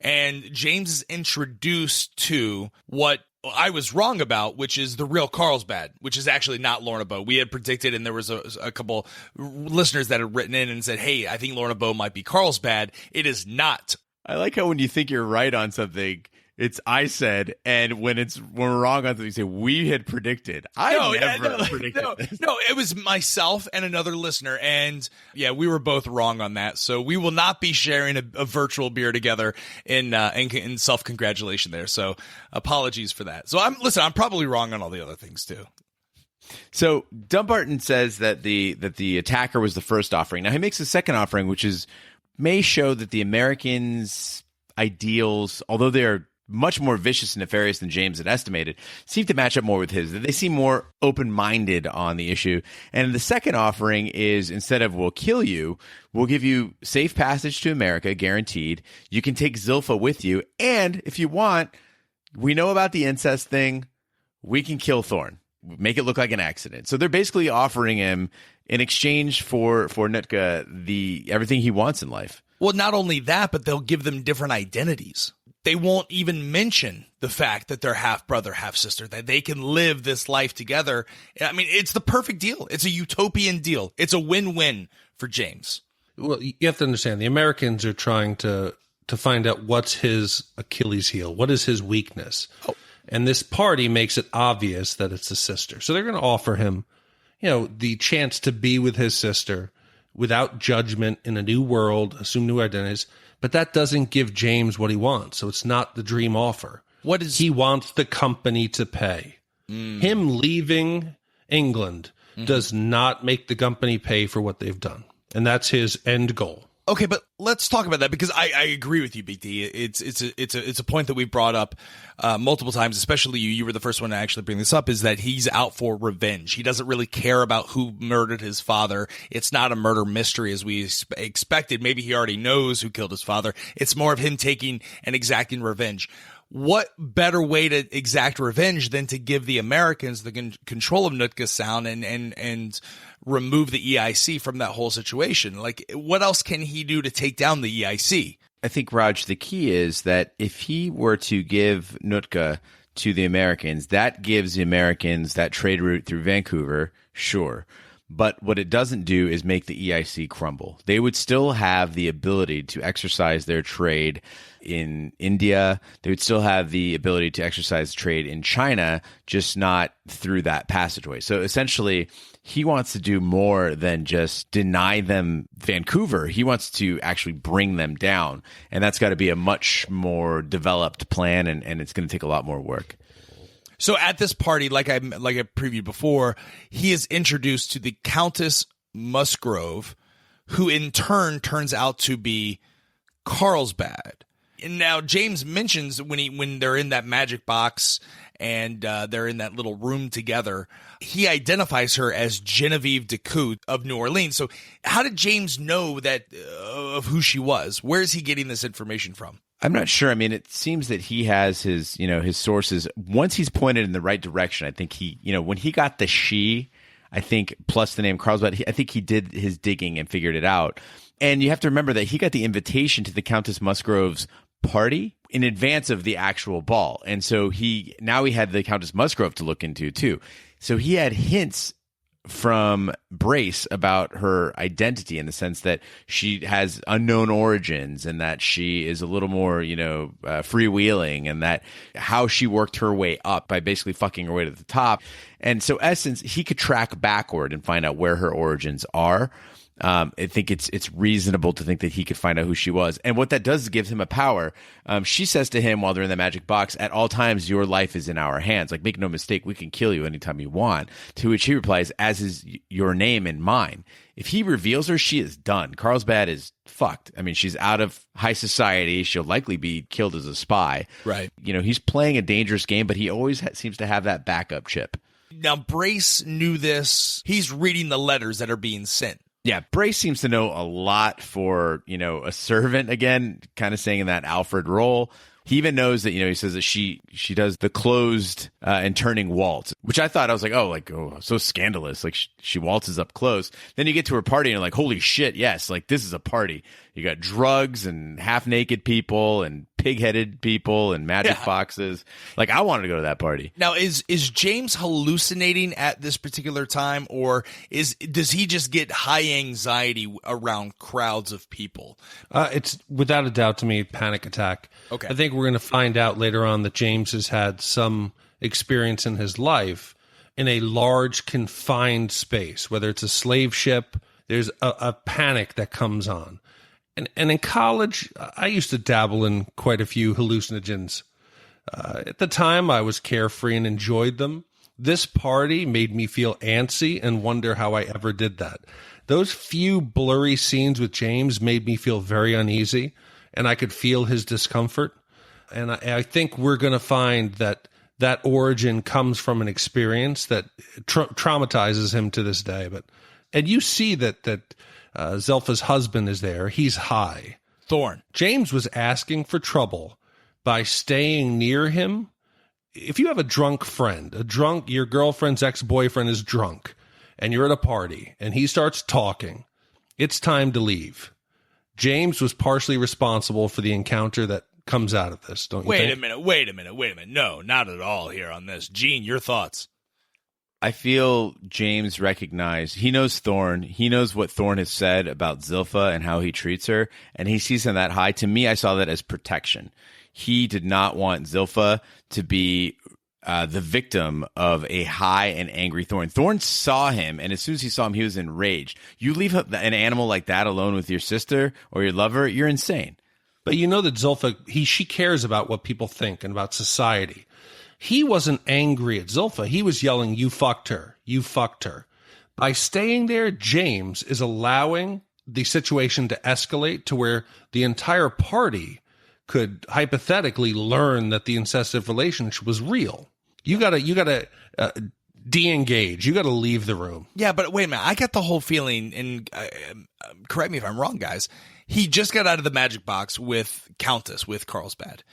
And James is introduced to what I was wrong about, which is the real Carlsbad, which is actually not Lorna Bow. We had predicted, and there was a couple listeners that had written in and said, hey, I think Lorna Bow might be Carlsbad. It is not. I like how when you think you're right on something, it's I said, and when we're wrong on something, you say we had predicted. I never predicted this. No, it was myself and another listener, and yeah, we were both wrong on that. So we will not be sharing a virtual beer together in self-congratulation there. So apologies for that. So I'm probably wrong on all the other things too. So Dumbarton says that the attacker was the first offering. Now he makes a second offering, which may show that the Americans' ideals, although they are much more vicious and nefarious than James had estimated, seem to match up more with his. They seem more open-minded on the issue. And the second offering is, instead of we'll kill you, we'll give you safe passage to America, guaranteed. You can take Zilpha with you. And if you want, we know about the incest thing. We can kill Thorne. Make it look like an accident. So they're basically offering him, in exchange for Nutka, everything he wants in life. Well, not only that, but they'll give them different identities. They won't even mention the fact that they're half brother, half sister, that they can live this life together. I mean, it's the perfect deal. It's a utopian deal. It's a win-win for James. Well, you have to understand, the Americans are trying to find out what's his Achilles heel, what is his weakness. Oh. And this party makes it obvious that it's his sister. So they're going to offer him, the chance to be with his sister without judgment in a new world, assume new identities. But that doesn't give James what he wants. So it's not the dream offer. He wants the company to pay. Him leaving England does not make the company pay for what they've done. And that's his end goal. Okay, but let's talk about that, because I agree with you, Big D. It's a point that we've brought up multiple times, especially you. You were the first one to actually bring this up, is that he's out for revenge. He doesn't really care about who murdered his father. It's not a murder mystery as we expected. Maybe he already knows who killed his father. It's more of him taking and exacting revenge. What better way to exact revenge than to give the Americans the control of Nootka Sound and remove the EIC from that whole situation? Like, what else can he do to take down the EIC? I think, Raj, the key is that if he were to give Nootka to the Americans, that gives the Americans that trade route through Vancouver, sure. But what it doesn't do is make the EIC crumble. They would still have the ability to exercise their trade in India. They would still have the ability to exercise trade in China, just not through that passageway. So essentially, he wants to do more than just deny them Vancouver. He wants to actually bring them down. And that's got to be a much more developed plan, and it's going to take a lot more work. So at this party, like I previewed before, he is introduced to the Countess Musgrove, who in turn turns out to be Carlsbad. And now James mentions when they're in that magic box and they're in that little room together, he identifies her as Genevieve Decoud of New Orleans. So how did James know that of who she was? Where is he getting this information from? I'm not sure. I mean, it seems that he has his sources. Once he's pointed in the right direction, I think when he got the she, I think, plus the name Carlsbad, I think he did his digging and figured it out. And you have to remember that he got the invitation to the Countess Musgrove's party in advance of the actual ball. And so he had the Countess Musgrove to look into too. So he had hints from Brace about her identity, in the sense that she has unknown origins and that she is a little more, freewheeling, and that how she worked her way up by basically fucking her way to the top. And so essence, he could track backward and find out where her origins are. I think it's reasonable to think that he could find out who she was. And what that does is gives him a power. She says to him while they're in the magic box, "At all times, your life is in our hands. Like, make no mistake, we can kill you anytime you want." To which he replies, "As is your name and mine." If he reveals her, she is done. Carlsbad is fucked. I mean, she's out of high society. She'll likely be killed as a spy. Right. He's playing a dangerous game, but he always seems to have that backup chip. Now, Brace knew this. He's reading the letters that are being sent. Yeah, Brace seems to know a lot for, a servant, again, kind of saying in that Alfred role. He even knows that, he says that she does the closed and turning waltz, which I thought, I was like, so scandalous. Like, she waltzes up close. Then you get to her party and you're like, holy shit, yes, like, this is a party. You got drugs and half-naked people and pig-headed people and magic boxes. Like, I wanted to go to that party. Now, is James hallucinating at this particular time, or does he just get high anxiety around crowds of people? It's without a doubt, to me, panic attack. Okay. I think we're going to find out later on that James has had some experience in his life in a large confined space, whether it's a slave ship. There's a panic that comes on. And in college, I used to dabble in quite a few hallucinogens. At the time, I was carefree and enjoyed them. This party made me feel antsy and wonder how I ever did that. Those few blurry scenes with James made me feel very uneasy, and I could feel his discomfort. And I think we're going to find that origin comes from an experience that traumatizes him to this day. And you see that Zelpha's husband is there. He's high. Thorne. James was asking for trouble by staying near him. If you have a drunk friend, your girlfriend's ex-boyfriend is drunk, and you're at a party, and he starts talking, it's time to leave. James was partially responsible for the encounter that comes out of this, don't you think? Wait a minute. No, not at all here on this. Gene, your thoughts? I feel James recognized, he knows Thorne. He knows what Thorne has said about Zilpha and how he treats her, and he sees him that high. To me, I saw that as protection. He did not want Zilpha to be the victim of a high and angry Thorne. Thorne saw him, and as soon as he saw him, he was enraged. You leave an animal like that alone with your sister or your lover, you're insane. But you know that Zilpha, she cares about what people think and about society. He wasn't angry at Zilpha. He was yelling, "You fucked her. You fucked her." By staying there, James is allowing the situation to escalate to where the entire party could hypothetically learn that the incestive relationship was real. You gotta de-engage. You gotta leave the room. Yeah, but wait a minute. I got the whole feeling, and correct me if I'm wrong, guys. He just got out of the magic box with Countess, with Carlsbad.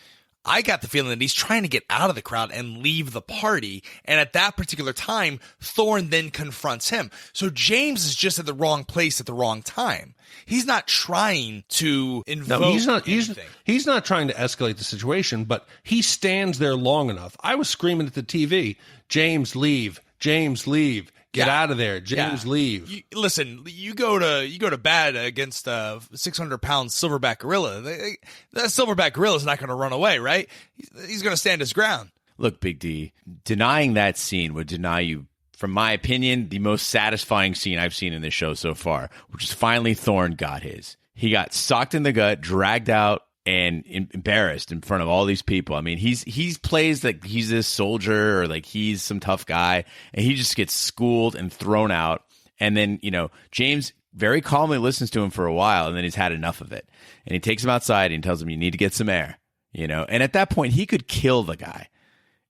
I got the feeling that he's trying to get out of the crowd and leave the party. And at that particular time, Thorne then confronts him. So James is just at the wrong place at the wrong time. He's not trying to invoke anything. He's not trying to escalate the situation, but he stands there long enough. I was screaming at the TV, "James, leave. James, leave. Get out of there. James, leave." Listen, you go to bat against a 600-pound silverback gorilla. That silverback gorilla is not going to run away, right? He's going to stand his ground. Look, Big D, denying that scene would deny you, from my opinion, the most satisfying scene I've seen in this show so far, which is finally Thorne got his. He got socked in the gut, dragged out, and embarrassed in front of all these people. I mean, he's plays like he's this soldier or like he's some tough guy, and he just gets schooled and thrown out. And then, James very calmly listens to him for a while, and then he's had enough of it. And he takes him outside and tells him, "You need to get some air," And at that point, he could kill the guy,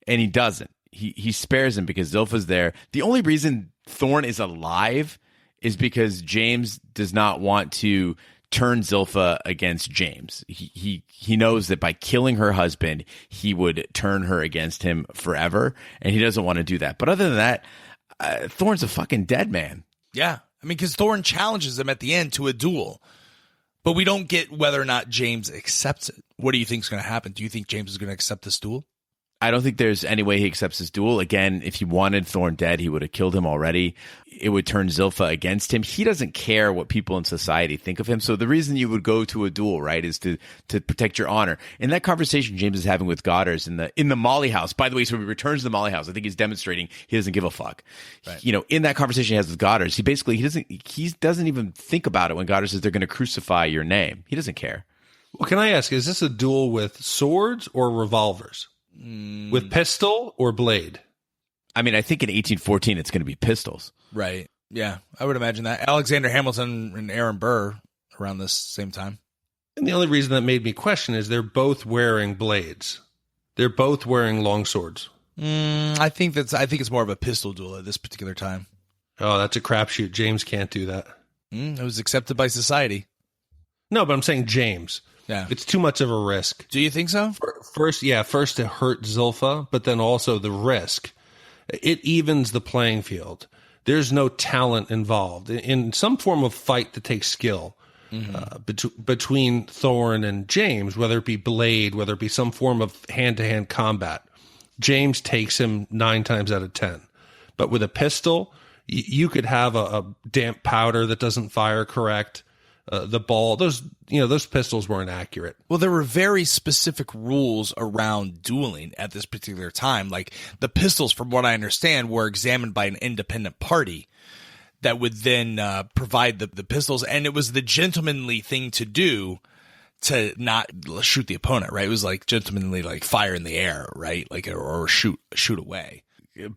and he doesn't. He spares him because Zilpha's there. The only reason Thorne is alive is because James does not want to turn Zilpha against James. He knows that by killing her husband, he would turn her against him forever, and he doesn't want to do that. But other than that, Thorne's a fucking dead man. Yeah. I mean, because Thorne challenges him at the end to a duel, but we don't get whether or not James accepts it. What do you think is going to happen? Do you think James is going to accept this duel? I don't think there's any way he accepts his duel. Again, if he wanted Thorne dead, he would have killed him already. It would turn Zilpha against him. He doesn't care what people in society think of him. So the reason you would go to a duel, right, is to protect your honor. In that conversation James is having with Goddard in the Molly house, by the way, so he returns to the Molly house. I think he's demonstrating he doesn't give a fuck. Right. In that conversation he has with Goddard, he doesn't even think about it when Goddard says they're going to crucify your name. He doesn't care. Well, can I ask, is this a duel with swords or revolvers? With pistol or blade? I mean, I think in 1814 it's going to be pistols. Right. Yeah, I would imagine that. Alexander Hamilton and Aaron Burr around this same time. And the only reason that made me question is they're both wearing blades. They're both wearing long swords. I think it's more of a pistol duel at this particular time. Oh, that's a crapshoot. James can't do that. It was accepted by society. No, but I'm saying James. Yeah. It's too much of a risk. Do you think so? First to hurt Zilpha, but then also the risk. It evens the playing field. There's no talent involved. In some form of fight that takes skill between Thorne and James, whether it be blade, whether it be some form of hand-to-hand combat, James takes him 9 times out of 10. But with a pistol, you could have a damp powder that doesn't fire correct. The ball, those pistols weren't accurate. Well, there were very specific rules around dueling at this particular time. Like the pistols, from what I understand, were examined by an independent party that would then provide the pistols. And it was the gentlemanly thing to do to not shoot the opponent, right? It was like gentlemanly, like fire in the air, right? Like, or shoot away.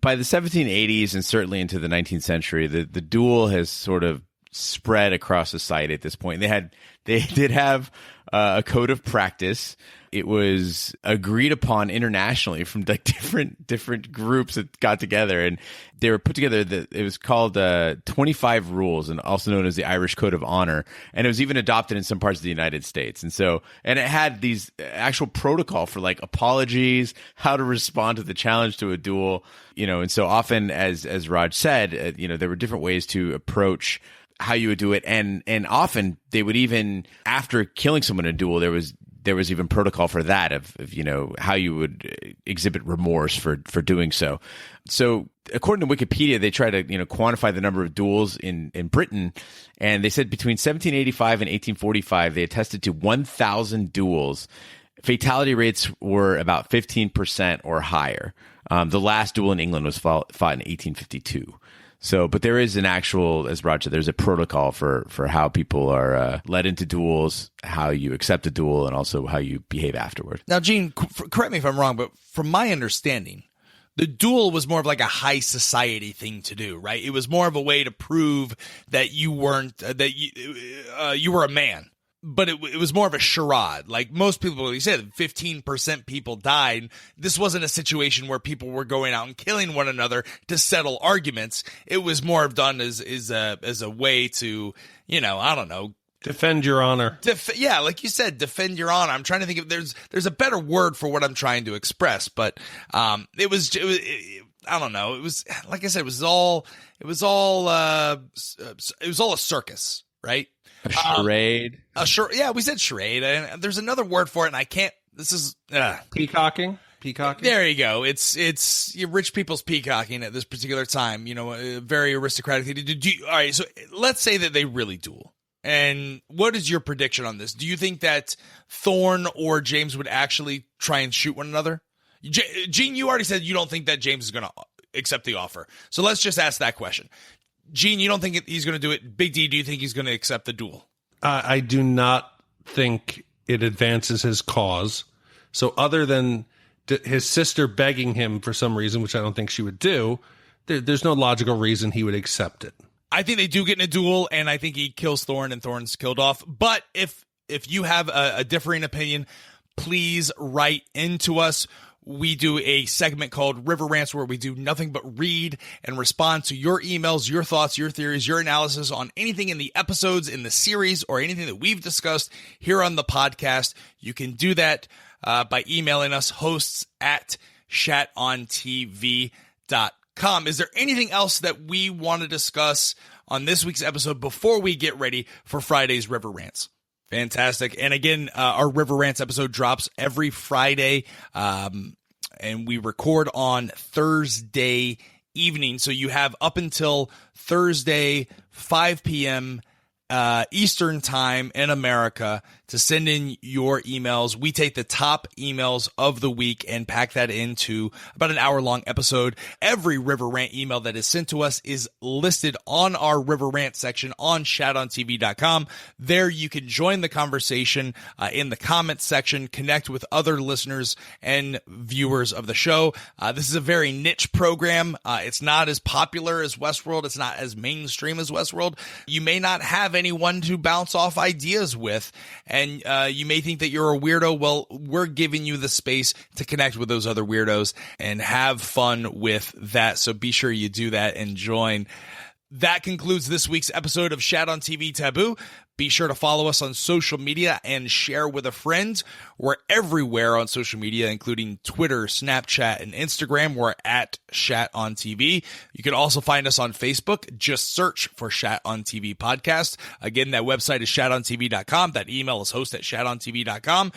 By the 1780s and certainly into the 19th century, the duel has sort of spread across society at this point. They did have a code of practice. It was agreed upon internationally from like different groups that got together, and they were put together. It was called 25 Rules, and also known as the Irish Code of Honor. And it was even adopted in some parts of the United States. And it had these actual protocol for like apologies, how to respond to the challenge to a duel. And so often, as Raj said, there were different ways to approach how you would do it, and often they would even, after killing someone in a duel, there was even protocol for that of how you would exhibit remorse for doing so. So according to Wikipedia, they try to quantify the number of duels in Britain, and they said between 1785 and 1845 they attested to 1,000 duels. Fatality rates were about 15% or higher. The last duel in England was fought in 1852. So, but there is an actual, as Roger, there's a protocol for how people are led into duels, how you accept a duel, and also how you behave afterward. Now, Gene, correct me if I'm wrong, but from my understanding, the duel was more of like a high society thing to do, right? It was more of a way to prove that you weren't, that you were a man. But it was more of a charade. Like most people, you said, 15% people died. This wasn't a situation where people were going out and killing one another to settle arguments. It was more of done as a way to, I don't know, defend your honor. Yeah, like you said, defend your honor. I'm trying to think of there's a better word for what I'm trying to express, but it was I don't know. It was, like I said, it was all a circus, right? A charade. Yeah, we said charade. And there's another word for it, and I can't. This is peacocking. There you go. It's rich people's peacocking at this particular time. A very aristocratic thing to do. All right, so let's say that they really duel. And what is your prediction on this? Do you think that Thorne or James would actually try and shoot one another? Gene, you already said you don't think that James is going to accept the offer. So let's just ask that question. Gene, you don't think he's going to do it. Big D, do you think he's going to accept the duel? I do not think it advances his cause. So other than his sister begging him for some reason, which I don't think she would do, there's no logical reason he would accept it. I think they do get in a duel, and I think he kills Thorne, and Thorne's killed off. But if you have a differing opinion, please write into us. We do a segment called River Rants where we do nothing but read and respond to your emails, your thoughts, your theories, your analysis on anything in the episodes, in the series, or anything that we've discussed here on the podcast. You can do that by emailing us, hosts@shatontv.com. Is there anything else that we want to discuss on this week's episode before we get ready for Friday's River Rants? Fantastic. And again, our River Rants episode drops every Friday, and we record on Thursday evening. So you have up until Thursday, 5 p.m. Eastern time in America to send in your emails. We take the top emails of the week and pack that into about an hour-long episode. Every River Rant email that is sent to us is listed on our River Rant section on shatontv.com. There you can join the conversation in the comments section, connect with other listeners and viewers of the show. This is a very niche program. It's not as popular as Westworld. It's not as mainstream as Westworld. You may not have anyone to bounce off ideas with, and you may think that you're a weirdo. Well, we're giving you the space to connect with those other weirdos and have fun with that. So be sure you do that and join. That concludes this week's episode of Shat On TV Taboo. Be sure to follow us on social media and share with a friend. We're everywhere on social media, including Twitter, Snapchat, and Instagram. We're at Shat On TV. You can also find us on Facebook. Just search for Shat On TV Podcast. Again, that website is shatontv.com. That email is host@shatontv.com.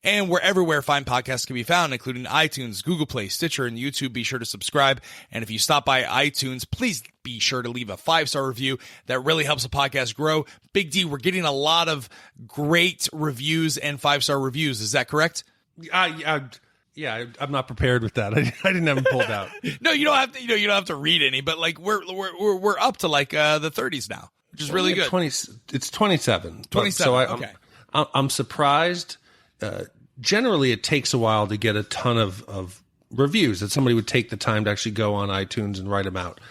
And we're everywhere fine podcasts can be found, including iTunes, Google Play, Stitcher, and YouTube. Be sure to subscribe. And if you stop by iTunes, please be sure to leave a 5-star review. That really helps the podcast grow. Big D, we're getting a lot of great reviews and 5-star reviews. Is that correct? Yeah, I'm not prepared with that. I didn't have them pulled out. No, you don't have to. You don't have to read any. But like we're up to like the 30s now, which is really good. It's 27. 27. So okay. I'm surprised. Generally, it takes a while to get a ton of reviews that somebody would take the time to actually go on iTunes and write them out.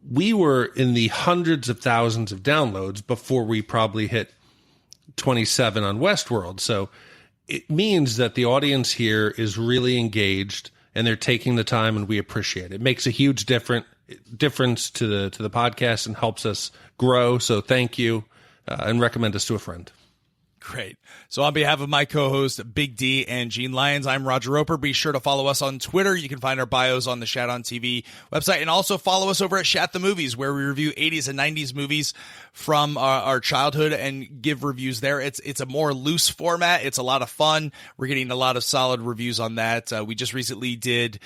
We were in the hundreds of thousands of downloads before we probably hit 27 on Westworld. So it means that the audience here is really engaged and they're taking the time, and we appreciate it. It makes a huge difference to the podcast and helps us grow. So thank you, and recommend us to a friend. Great. So on behalf of my co-host, Big D and Gene Lyons, I'm Roger Roper. Be sure to follow us on Twitter. You can find our bios on the Shat On TV website, and also follow us over at Shat the Movies, where we review 80s and 90s movies from our childhood and give reviews there. It's a more loose format. It's a lot of fun. We're getting a lot of solid reviews on that. We just recently did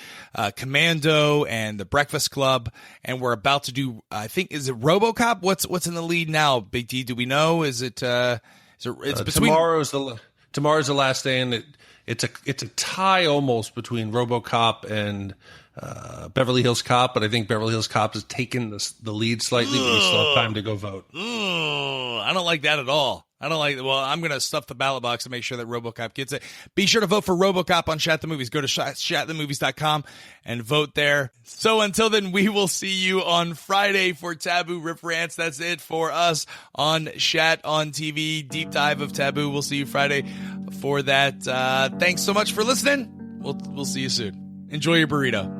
Commando and The Breakfast Club, and we're about to do, I think, is it RoboCop? What's in the lead now, Big D? Do we know? Is it... So it's between tomorrow's the last day, and it's a tie almost between RoboCop and Beverly Hills Cop, but I think Beverly Hills Cop has taken the lead slightly, but we still have time to go vote. I don't like that at all. I don't like. Well, I'm going to stuff the ballot box to make sure that RoboCop gets it. Be sure to vote for RoboCop on Shat the Movies. Go to shatthemovies.com and vote there. So until then, we will see you on Friday for Taboo Rip Rants. That's it for us on Shat On TV. Deep dive of Taboo. We'll see you Friday for that. Thanks so much for listening. We'll see you soon. Enjoy your burrito.